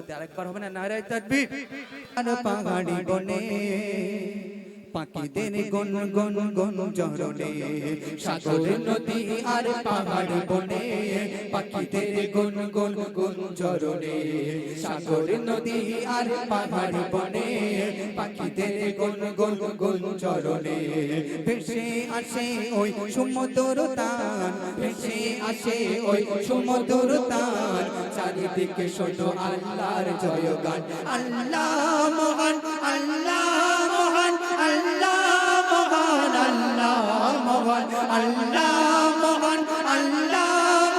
সাথে আরেকবার হবে না? নারায়ে তাকবীর। আর পাহাড়ি বনে পাখিদের গুন গুন গুন চরণে, সাগর নদী আর পাহাড় বনে পাখিদের গুন গুন গুন চরণে, সাগর নদী আর পাহাড় বনে পাখিদের গুন গুন গুন চরণে। ভেসে আসে ওই সমুদ্র তান, ভেসে আসে ওই সমুদ্র তান, চারিদিকে শোনো আল্লাহর জয়গান। আল্লাহ মহান, আল্লাহ মহান, আল্লাহ মহান, আল্লাহ মহান, আল্লাহ মহান, আল্লাহ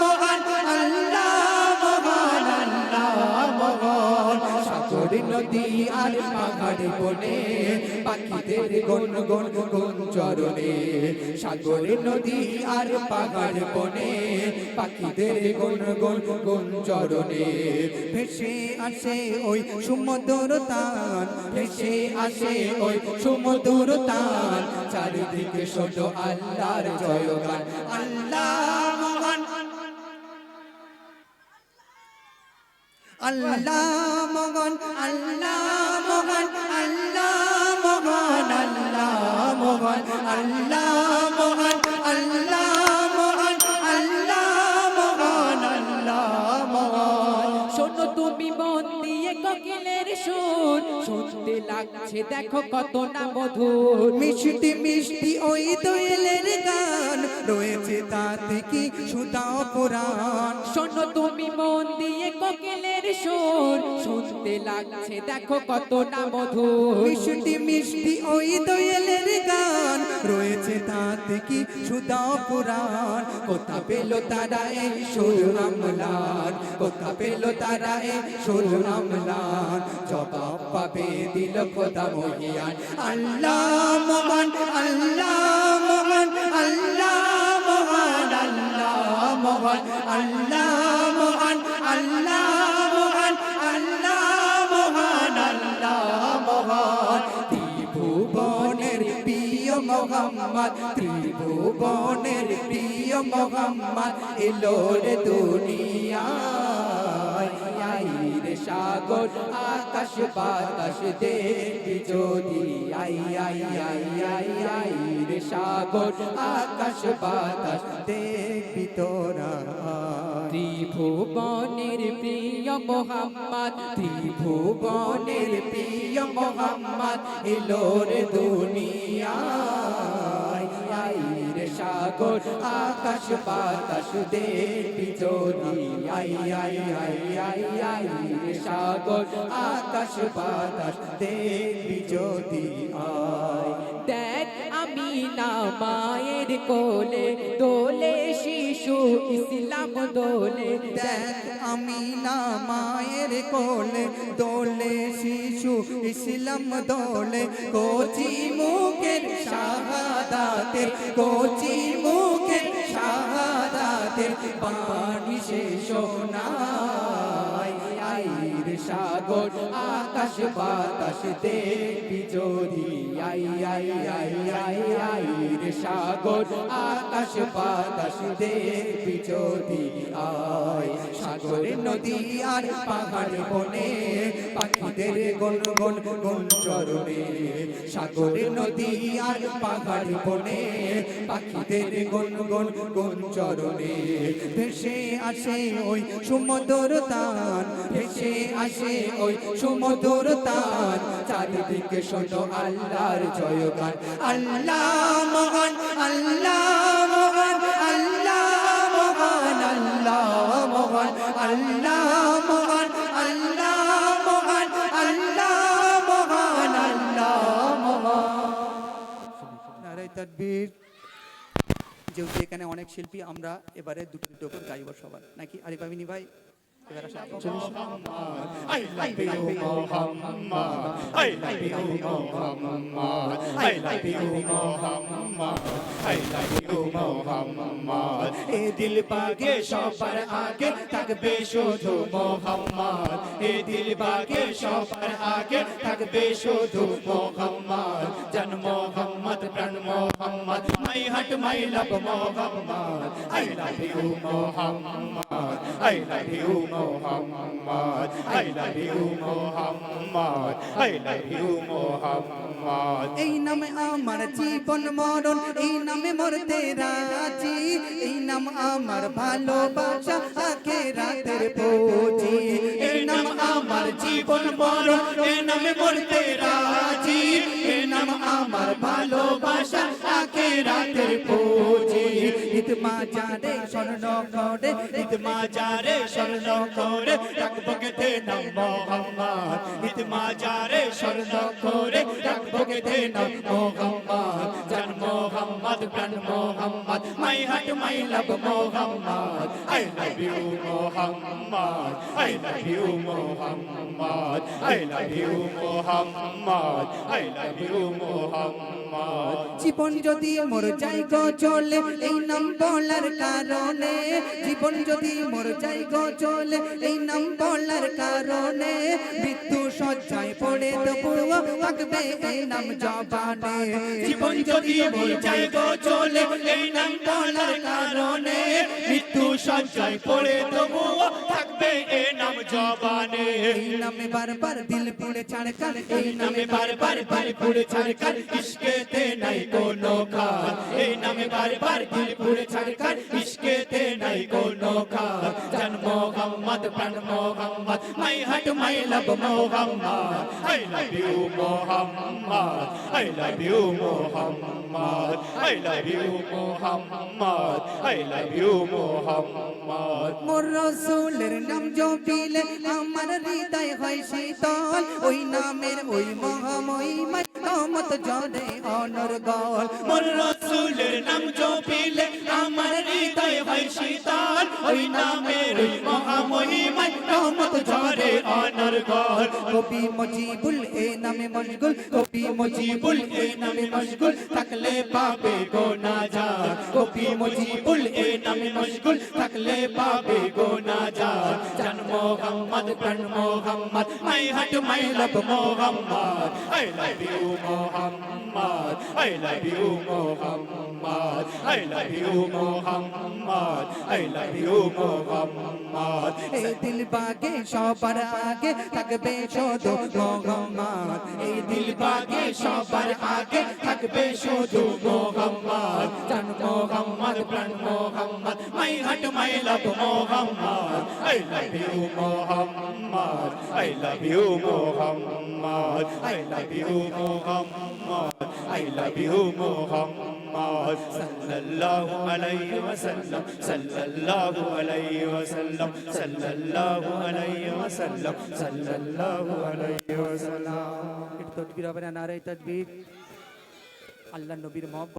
মহান, আল্লাহ মহান, আল্লাহ মহান। সাগর নদী আর পাহাড় বনে পাখিদের গুন গুন গুন চরণে, সাগর নদী আর পাহাড় বনে পাখিদের গুন গুন গুন চরণে। ভেসে আসে ওই সমুদ্র তান, ভেসে আসে ওই সমুদ্র তান, চারিদিকে শোনো আল্লাহর জয়গান। আল্লাহ মহান, আল্লাহ মহান, আল্লাহ মহান, আল্লাহ মহান, আল্লাহ মহান, আল্লাহ মহান, আল্লাহ মহান, আল্লাহ মহান, আল্লাহ মহান। শোনো তুমি মন দিয়ে কোকিলের সুর, শুনতে লাগছে দেখো কত না মধুর। মিষ্টি মিষ্টি ওই দোয়েলের গান, রয়েছে তাতে কি সুধা পুরাণ। শোনো তুমি মন দিয়ে কোকিলের সুর, শুনতে লাগছে দেখো কত না মধুর। মিষ্টি মিষ্টি ওই দোয়েলের গান, রয়েছে তাতে কি সুধা পুরাণ। কোথা পেল তারা এই সুর আমলান, কোথা পেল তারা এই সুর আমলান, জবাব পাবে দিল খোদা মহিয়ান। আল্লাহ মহান, আল্লাহ মহান, আল্লাহ মহান, আল্লাহ মহান, আল্লাহ মহান, আল্লাহ মহান, আল্লাহ মহান, আল্লাহ মহান। ত্রিভুবনের প্রিয় মোহাম্মদ, ত্রিভুবনের প্রিয় মোহাম্মদ এলো রে দুনিয়ায়। রে সাগর আকাশ বাতাস দেখবি যদি, I I I I I রে সাগর আকাশ বাতাস দেখবি তোরা। ত্রিভুবনের প্রিয় মোহাম্মদ, ত্রিভুবনের প্রিয় মোহাম্মদ এলো রে দুনিয়ায়। আই রে সাগর আকাশ বাতাস দেখবি যদি, I I I I I রে সাগর আকাশ বাতাস দেখবি যদি আয়। দেখ আমি না মায়ের কোলে দোলে শিশু ইসলাম দোলে। দেখ আমি না মায়ের কোলে দোলে শিশু ইসলাম দোলে। কচি মুখের শাহাদাতের, কচি মুখের শাহাদাতের বাণী সে শোনায়। আই রে সাগর আকাশ বাতাস দেখবি যদি, I I I I I রে সাগর আকাশ বাতাস দেখবি যদি আয়। সাগর নদী আর পাহাড় বনে পাখিদের গুন গুন গুন চরণে, সাগর নদী আর পাহাড় বনে পাখিদের গুন গুন গুন চরণে। ভেসে আসে ওই সমুদ্র তান, ভেসে আসে ওই সমুদ্র তান, চারিদিকে শোনো আল্লাহর জয়গান। আল্লাহ মহান, আল্লাহ মহান, আল্লাহ মহান, আল্লাহ মহান, আল্লাহ মহান, আল্লাহ মহান, আল্লাহ মহান, আল্লাহ মহান। নারায়ে তাকবীর। যেহেতু এখানে অনেক শিল্পী, আমরা এবারে দুটো দুটো করে গাইব সবার, নাকি আরিফ আমিনী ভাই? এবার আসা I love you, Muhammad. I love you, Muhammad. I love you, Muhammad. I love you, Muhammad. এ দিল পাগে সবার আগে থাকবে শুধু মোহাম্মদ। এ দিল পাগে সবার আগে থাকবে শুধু মোহাম্মদ। জন মোহাম্মদ, প্রাণ মোহাম্মদ, মাই হাট মাই love Muhammad. I love you, Muhammad. I love you, Muhammad. I love love you Muhammad, I love you Muhammad. এই নামে আমার জীবন মরণ, এই নামে মরতে রাজি, এই নাম আমার ভালোবাসা আখিরাতের পুঁজি। এই নাম আমার জীবন মরণ, এই নামে মরতে রাজি, এই নাম আমার ভালোবাসা আখিরাতের পুঁজি। ঈদ মাজারে স্বর্ণ করে, ঈদ মাজারে স্বর্ণ করে রাখবো গেথে নাম মোহাম্মদ, ঈদ মাজারে স্বর্ণ করে রাখবো গেথে নাম মোহাম্মদ। জান মোহাম্মদ প্রাণ Muhammad, my heart my love Muhammad, I love you Muhammad, I love you Muhammad, I love you Muhammad, I love you Muhammad. জীবন যদি মোর যাই গো চলে এই নাম বলার কারণে, জীবন যদি মোর যাই গো চলে এই নাম বলার কারণে, মৃত্যু সজ্জায় পড়ে তবুও থাকবে এই নাম জবানে। জীবন যদি মোর যাই গো চলে এই নাম বলার কারণে, মৃত্যু সজ্জায় পড়ে তবুও থাকবে এই নাম জবানে। এই নামে বারবার দিল পুড়ে ছাড়কার, এই নামে বারবার দিল পুড়ে ছাড়কার, ইশকেতে নাই কোনো খার। এই নামে বারবার দিল পুড়ে ছাড়কার, ইশকেতে নাই কোনো খার। জান মোহাম্মদ প্রাণ Muhammad, my heart my love Muhammad, I love you Muhammad, I love you Muhammad, I love you Muhammad, I love you Muhammad. মোর রসুলের নাম জপিলে আমার হৃদয় হয় শীতল, ওই নামের ওই মহামহিমায় রহমত ঝরে অনর্গল। মোর রসুলের নাম জপিলে আমার হৃদয় হয় শীতল, ওই নামের ওই মহামহিমায় রহমত ঝরে অনর্গল। কবি মজিবুল এ নামে মশগুল, কবি মুজিবুল এই নামে মশগুল থাকলে পাবে গো নাজাত, কবি মুজিবুল এই নামে মশগুল থাকলে পাবে গো নাজাত। জান মোহাম্মদ প্রাণ Muhammad, my heart my love Muhammad, I love you Muhammad, I love you Muhammad, I love you Muhammad, I love you Mohammad. এই দিল বাগে সবার আগে থাকবে শুধু মোহাম্মদ, এই দিল বাগে সবার আগে থাকবে শুধু মোহাম্মদ। জান মোহাম্মদ প্রাণ Muhammad, my heart my love Muhammad, I love you Muhammad, I love you Muhammad, I love you Muhammad, I love you Mohammad. সাল্লাল্লাহু আলাইহি ওয়াসাল্লাম, সাল্লাল্লাহু আলাইহি ওয়াসাল্লাম, সাল্লাল্লাহু আলাইহি ওয়াসাল্লাম, সাল্লাল্লাহু আলাইহি ওয়াসাল্লাম। একটু তকবীর হবে না, নারে তাকবীর। আল্লাহ নবীর মহব্বত